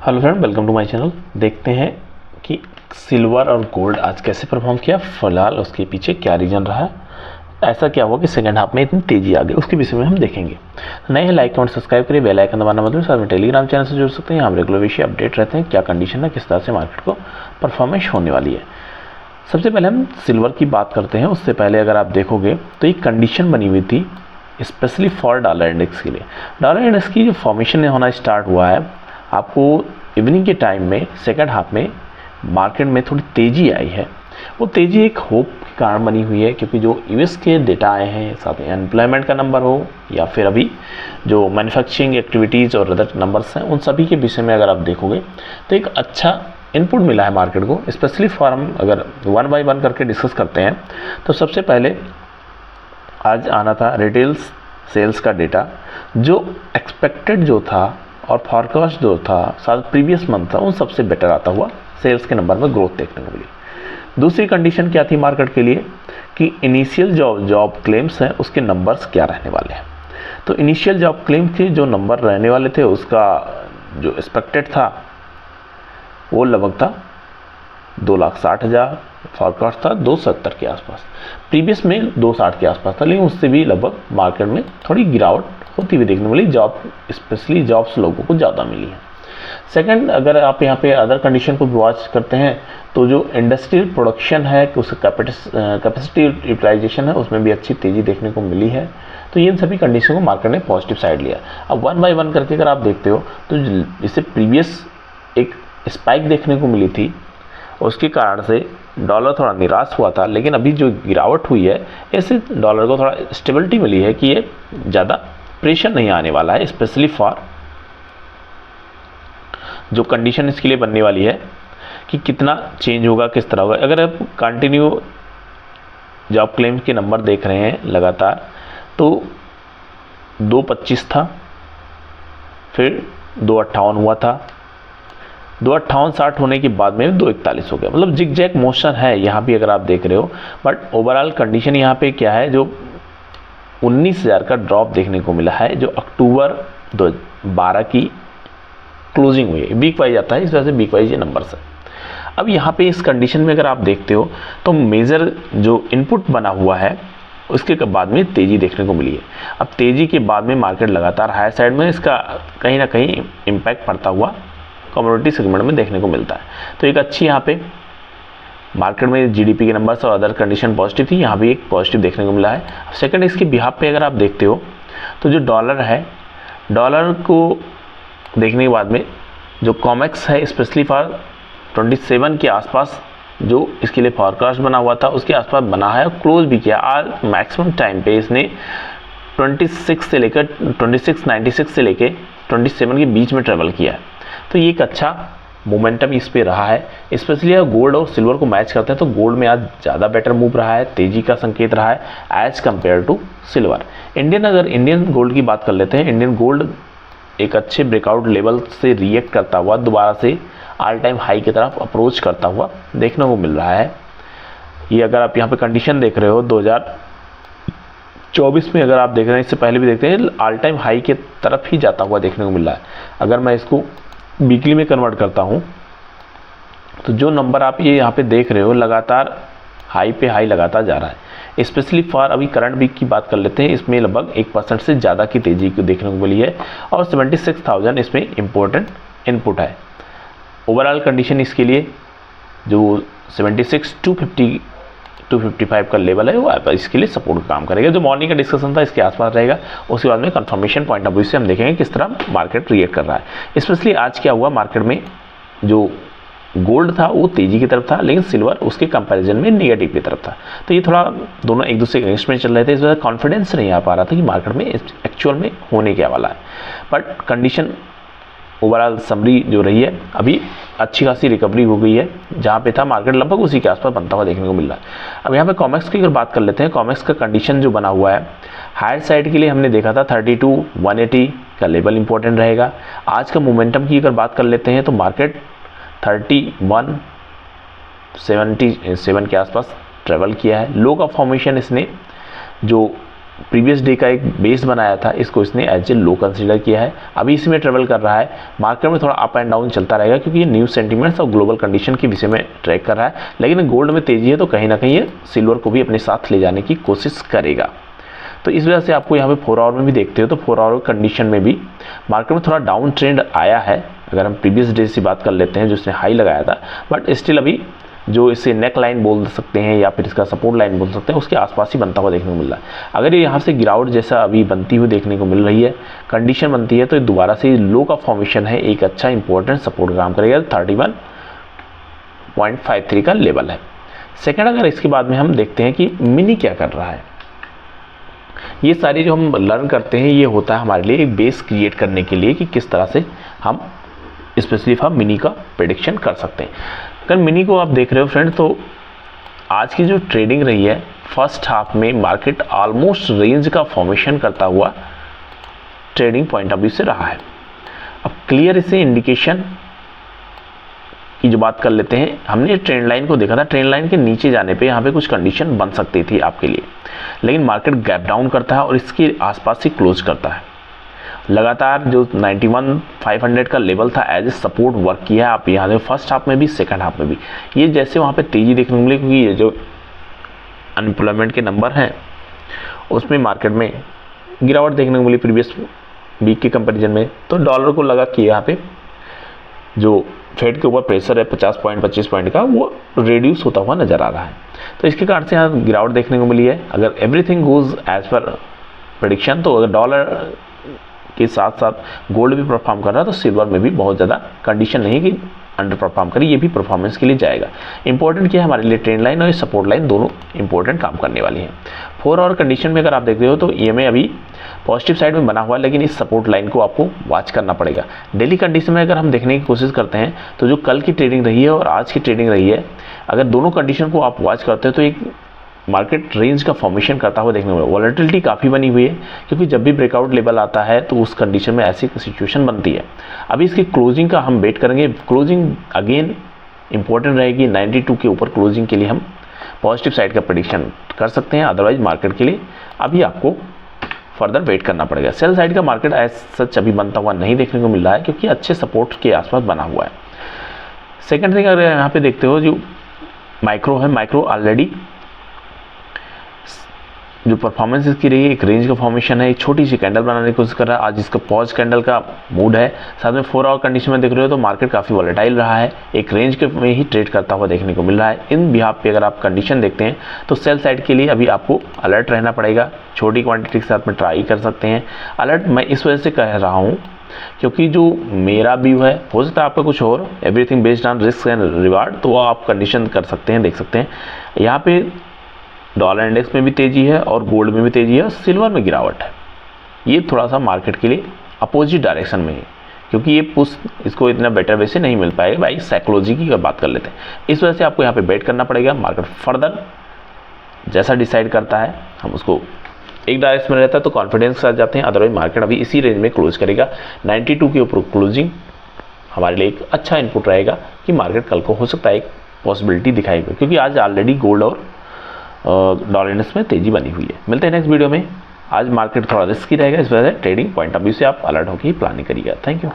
Hello friend, welcome to my channel. देखते हैं कि सिल्वर और गोल्ड आज कैसे परफॉर्म किया, फिलहाल उसके पीछे क्या रीज़न रहा है, ऐसा क्या हुआ कि सेकंड हाफ में इतनी तेज़ी आ गई, उसके विषय में हम देखेंगे। नए हैं, लाइक कमेंट सब्सक्राइब करिए, बेल आइकन दबाना मत भूलिए। साथ में टेलीग्राम चैनल से जुड़ सकते हैं, यहाँ हम रेगुलर विषय अपडेट रहते हैं, क्या कंडीशन है, किस तरह से मार्केट को परफॉर्मेंस होने वाली है। सबसे पहले हम सिल्वर की बात करते हैं। उससे पहले अगर आप देखोगे तो एक कंडीशन बनी हुई थी स्पेशली फॉर डॉलर इंडेक्स के लिए। डॉलर इंडेक्स की जो फॉर्मेशन होना स्टार्ट हुआ है, आपको इवनिंग के टाइम में सेकंड हाफ में मार्केट में थोड़ी तेज़ी आई है। वो तेज़ी एक होप के कारण बनी हुई है, क्योंकि जो यूएस के डेटा आए हैं, साथ में अनएम्प्लॉयमेंट का नंबर हो या फिर अभी जो मैन्युफैक्चरिंग एक्टिविटीज़ और अदर नंबर्स हैं, उन सभी के विषय में अगर आप देखोगे तो एक अच्छा इनपुट मिला है मार्केट को। स्पेशली फॉर हम अगर वन बाय वन करके डिस्कस करते हैं तो सबसे पहले आज आना था रिटेल सेल्स का डेटा, जो एक्सपेक्टेड जो था और फॉरकास्ट जो था साथ प्रीवियस मंथ था, उन सबसे बेटर आता हुआ सेल्स के नंबर में ग्रोथ देखने को मिली। दूसरी कंडीशन क्या थी मार्केट के लिए कि इनिशियल जॉब क्लेम्स हैं, उसके नंबर्स क्या रहने वाले हैं। तो इनिशियल जॉब क्लेम के जो नंबर रहने वाले थे, उसका जो एक्सपेक्टेड था वो लगभग था 2,60,000, फॉरकास्ट था 270 के आसपास। प्रीवियस में 260 के आसपास था, लेकिन उससे भी लगभग मार्केट में थोड़ी गिरावट होती हुई देखने मिली। जॉब स्पेशली जॉब्स लोगों को ज़्यादा मिली है। सेकंड, अगर आप यहाँ पे अदर कंडीशन को वॉच करते हैं तो जो इंडस्ट्रियल प्रोडक्शन है, उसका कैपेसिटी यूटिलाइजेशन है, उसमें भी अच्छी तेज़ी देखने को मिली है। तो ये इन सभी कंडीशन को मार्केट ने पॉजिटिव साइड लिया। अब वन बाय वन करके अगर आप देखते हो तो इससे प्रीवियस एक स्पाइक देखने को मिली थी, उसके कारण से डॉलर थोड़ा निराश हुआ था, लेकिन अभी जो गिरावट हुई है, इससे डॉलर को थोड़ा स्टेबिलिटी मिली है कि ये ज़्यादा प्रेशर नहीं आने वाला है। स्पेशली फॉर जो कंडीशन इसके लिए बनने वाली है कि कितना चेंज होगा, किस तरह होगा। अगर आप कंटिन्यू जॉब क्लेम के नंबर देख रहे हैं लगातार, तो 225 था, फिर 258 हुआ था, 258-60 होने के बाद में 241 हो गया। मतलब जिग जैग मोशन है यहाँ भी अगर आप देख रहे हो, बट ओवरऑल कंडीशन यहाँ पे क्या है, जो 19,000 का ड्रॉप देखने को मिला है, जो अक्टूबर 2012 की क्लोजिंग हुई है। वीक वाइज आता है, इस वजह से वीक वाइज ये नंबर्स है। अब यहाँ पे इस कंडीशन में अगर आप देखते हो तो मेजर जो इनपुट बना हुआ है, उसके बाद में तेज़ी देखने को मिली है। अब तेज़ी के बाद में मार्केट लगातार हायर साइड में, इसका कहीं ना कहीं इम्पैक्ट पड़ता हुआ कमोडिटी सेगमेंट में देखने को मिलता है। तो एक अच्छी यहाँ पे मार्केट में जीडीपी के नंबर्स और अदर कंडीशन पॉजिटिव थी, यहाँ भी एक पॉजिटिव देखने को मिला है। सेकंड, इसके बिहाफ पे अगर आप देखते हो तो जो डॉलर है, डॉलर को देखने के बाद में जो कॉमेक्स है स्पेशली फॉर 27 के आसपास जो इसके लिए फॉरकास्ट बना हुआ था, उसके आसपास बना है और क्लोज भी किया। आज मैक्सिमम टाइम पे इसने 26 से लेकर 2696 से लेकर 27 के बीच में ट्रेवल किया है। तो ये एक अच्छा मोमेंटम इस पे रहा है। स्पेशली अगर गोल्ड और सिल्वर को मैच करते हैं तो गोल्ड में आज ज़्यादा बेटर मूव रहा है, तेज़ी का संकेत रहा है एज कम्पेयर टू सिल्वर। अगर इंडियन गोल्ड की बात कर लेते हैं, इंडियन गोल्ड एक अच्छे ब्रेकआउट लेवल से रिएक्ट करता हुआ दोबारा से ऑल टाइम हाई की तरफ अप्रोच करता हुआ देखने को मिल रहा है। ये अगर आप यहाँ पे कंडीशन देख रहे हो 2024 में, अगर आप देख रहे हैं, इससे पहले भी देखते हैं, ऑल टाइम हाई के तरफ ही जाता हुआ देखने को मिल रहा है। अगर मैं इसको वीकली में कन्वर्ट करता हूँ तो जो नंबर आप ये यहाँ पे देख रहे हो, लगातार हाई पे हाई लगातार जा रहा है। स्पेशली फॉर अभी करंट वीक की बात कर लेते हैं, इसमें लगभग 1% से ज़्यादा की तेज़ी को देखने को मिली है और 76,000 इसमें इम्पोर्टेंट इनपुट है। ओवरऑल कंडीशन इसके लिए जो 76,255 का लेवल है, वो इसके लिए सपोर्ट काम करेगा। जो मॉर्निंग का डिस्कशन था इसके आसपास रहेगा, उसके बाद में कंफर्मेशन पॉइंट ऑफ व्यू से हम देखेंगे किस तरह मार्केट रिएक्ट कर रहा है। स्पेशली आज क्या हुआ मार्केट में, जो गोल्ड था वो तेज़ी की तरफ था, लेकिन सिल्वर उसके कंपैरिजन में नेगेटिव की तरफ था। तो ये थोड़ा दोनों एक दूसरे के अगेंस्ट में चल रहे थे, इस वजह से कॉन्फिडेंस नहीं आ पा रहा था कि मार्केट में एक्चुअल में होने क्या वाला है। बट कंडीशन ओवरऑल समरी जो रही है, अभी अच्छी खासी रिकवरी हो गई है। जहाँ पे था मार्केट लगभग उसी के आसपास बनता हुआ देखने को मिल रहा है। अब यहाँ पे कॉमेक्स की अगर बात कर लेते हैं, कॉमेक्स का कंडीशन जो बना हुआ है, हायर साइड के लिए हमने देखा था 32,180 का लेवल इंपॉर्टेंट रहेगा। आज का मोमेंटम की अगर बात कर लेते हैं तो मार्केट 3177 के आसपास ट्रेवल किया है। लो का फॉर्मेशन इसने जो प्रीवियस डे का एक बेस बनाया था, इसको इसने एज ए लो कंसीडर किया है। अभी इसमें ट्रेवल कर रहा है, मार्केट में थोड़ा अप एंड डाउन चलता रहेगा क्योंकि ये न्यूज़ सेंटीमेंट्स और ग्लोबल कंडीशन के विषय में ट्रैक कर रहा है। लेकिन गोल्ड में तेजी है तो कहीं ना कहीं ये सिल्वर को भी अपने साथ ले जाने की कोशिश करेगा। तो इस वजह से आपको यहाँ पे 4 आवर में भी देखते हो तो 4 आवर कंडीशन में भी मार्केट में थोड़ा डाउन ट्रेंड आया है। अगर हम प्रीवियस डे से बात कर लेते हैं जो इसने हाई लगाया था, बट स्टिल अभी जो इसे नेक लाइन बोल सकते हैं या फिर इसका सपोर्ट लाइन बोल सकते हैं, उसके आसपास ही बनता हुआ देखने को मिल रहा है। अगर ये यहाँ से गिरावट जैसा अभी बनती हुई देखने को मिल रही है, कंडीशन बनती है, तो ये दोबारा से लो का फॉर्मेशन है, एक अच्छा इंपॉर्टेंट सपोर्ट काम करेगा। 31.53 का लेवल है। सेकंड, अगर इसके बाद में हम देखते हैं कि मिनी क्या कर रहा है। ये सारी जो हम लर्न करते हैं ये होता है हमारे लिए एक बेस क्रिएट करने के लिए कि किस तरह से हम स्पेशली हम मिनी का प्रेडिक्शन कर सकते हैं। अगर मिनी को आप देख रहे हो फ्रेंड, तो आज की जो ट्रेडिंग रही है फर्स्ट हाफ में मार्केट ऑलमोस्ट रेंज का फॉर्मेशन करता हुआ ट्रेडिंग पॉइंट ऑफ व्यू से रहा है। अब क्लियर इसे इंडिकेशन की जो बात कर लेते हैं, हमने ट्रेंड लाइन को देखा था, ट्रेंड लाइन के नीचे जाने पे यहाँ पे कुछ कंडीशन बन सकती थी आपके लिए, लेकिन मार्केट गैप डाउन करता है और इसके आसपास ही क्लोज करता है। लगातार जो 91,500 का लेवल था एज ए सपोर्ट वर्क किया है। आप यहाँ से फर्स्ट हाफ में भी सेकंड हाफ में भी ये जैसे वहाँ पे तेज़ी देखने को मिली, क्योंकि ये जो अनएम्प्लॉयमेंट के नंबर हैं उसमें मार्केट में गिरावट देखने को मिली प्रीवियस वीक के कंपैरिजन में। तो डॉलर को लगा कि यहाँ पे जो फेड के ऊपर प्रेशर है 50 पॉइंट 25 पॉइंट का, वो रिड्यूस होता हुआ नज़र आ रहा है। तो इसके कारण से यहाँ गिरावट देखने को मिली है। अगर everything goes as per prediction, तो अगर डॉलर के साथ साथ गोल्ड भी परफॉर्म कर रहा है तो सिल्वर में भी बहुत ज़्यादा कंडीशन नहीं कि अंडर परफॉर्म करे, ये भी परफॉर्मेंस के लिए जाएगा। इंपॉर्टेंट क्या है हमारे लिए, ट्रेंड लाइन और सपोर्ट लाइन दोनों इंपॉर्टेंट काम करने वाली हैं। 4 आवर कंडीशन में अगर आप देखते हो तो ईएमए अभी पॉजिटिव साइड में बना हुआ है, लेकिन इस सपोर्ट लाइन को आपको वॉच करना पड़ेगा। डेली कंडीशन में अगर हम देखने की कोशिश करते हैं तो जो कल की ट्रेडिंग रही है और आज की ट्रेडिंग रही है, अगर दोनों कंडीशन को आप वॉच करते हैं तो एक मार्केट रेंज का फॉर्मेशन करता हुआ देखने को मिला। वॉलेटिलिटी काफ़ी बनी हुई है, क्योंकि जब भी ब्रेकआउट लेवल आता है तो उस कंडीशन में ऐसी सिचुएशन बनती है। अभी इसकी क्लोजिंग का हम वेट करेंगे। क्लोजिंग अगेन इंपॉर्टेंट रहेगी, 92 के ऊपर क्लोजिंग के लिए हम पॉजिटिव साइड का प्रेडिक्शन कर सकते हैं। अदरवाइज मार्केट के लिए अभी आपको फर्दर वेट करना पड़ेगा। सेल साइड का मार्केट एज सच अभी बनता हुआ नहीं देखने को मिल रहा है, क्योंकि अच्छे सपोर्ट के आसपास बना हुआ है। सेकेंड थिंग, अगर यहाँ पे देखते हो जो माइक्रो है, माइक्रो ऑलरेडी जो परफॉर्मेंस इसकी रही है, एक रेंज का फॉर्मेशन है, एक छोटी सी कैंडल बनाने की कोशिश कर रहा है। आज इसका पॉज कैंडल का मूड है। साथ में 4 आवर कंडीशन में देख रहे हो तो मार्केट काफ़ी वॉलेटाइल रहा है, एक रेंज के में ही ट्रेड करता हुआ देखने को मिल रहा है। इन बिहाफ पे अगर आप कंडीशन देखते हैं तो सेल साइड के लिए अभी आपको अलर्ट रहना पड़ेगा। छोटी क्वांटिटी के साथ में ट्राई कर सकते हैं। अलर्ट मैं इस वजह से कह रहा हूँ क्योंकि जो मेरा व्यू है, हो सकता है आपका कुछ और, everything based on risk and reward, तो वो आप कंडीशन कर सकते हैं, देख सकते हैं। यहाँ पे डॉलर इंडेक्स में भी तेज़ी है और गोल्ड में भी तेज़ी है और सिल्वर में गिरावट है। ये थोड़ा सा मार्केट के लिए अपोजिट डायरेक्शन में है, क्योंकि ये पुश इसको इतना बेटर वे से नहीं मिल पाएगा। भाई साइकोलॉजी की बात कर लेते हैं, इस वजह से आपको यहाँ पे वेट करना पड़ेगा। मार्केट फर्दर जैसा डिसाइड करता है हम उसको एक डायरेक्शन में रहता है तो कॉन्फिडेंस के साथ जाते हैं। अदरवाइज मार्केट अभी इसी रेंज में क्लोज करेगा। 92 के ऊपर क्लोजिंग हमारे लिए एक अच्छा इनपुट रहेगा कि मार्केट कल को हो सकता है एक पॉसिबिलिटी दिखाएगा, क्योंकि आज ऑलरेडी गोल्ड और डॉलर इंडेक्स में तेज़ी बनी हुई है। मिलते हैं नेक्स्ट वीडियो में। आज मार्केट थोड़ा रिस्की रहेगा, इस वजह से ट्रेडिंग पॉइंट ऑफ व्यू से आप अलर्ट होकर ही प्लानिंग करिएगा। Thank you.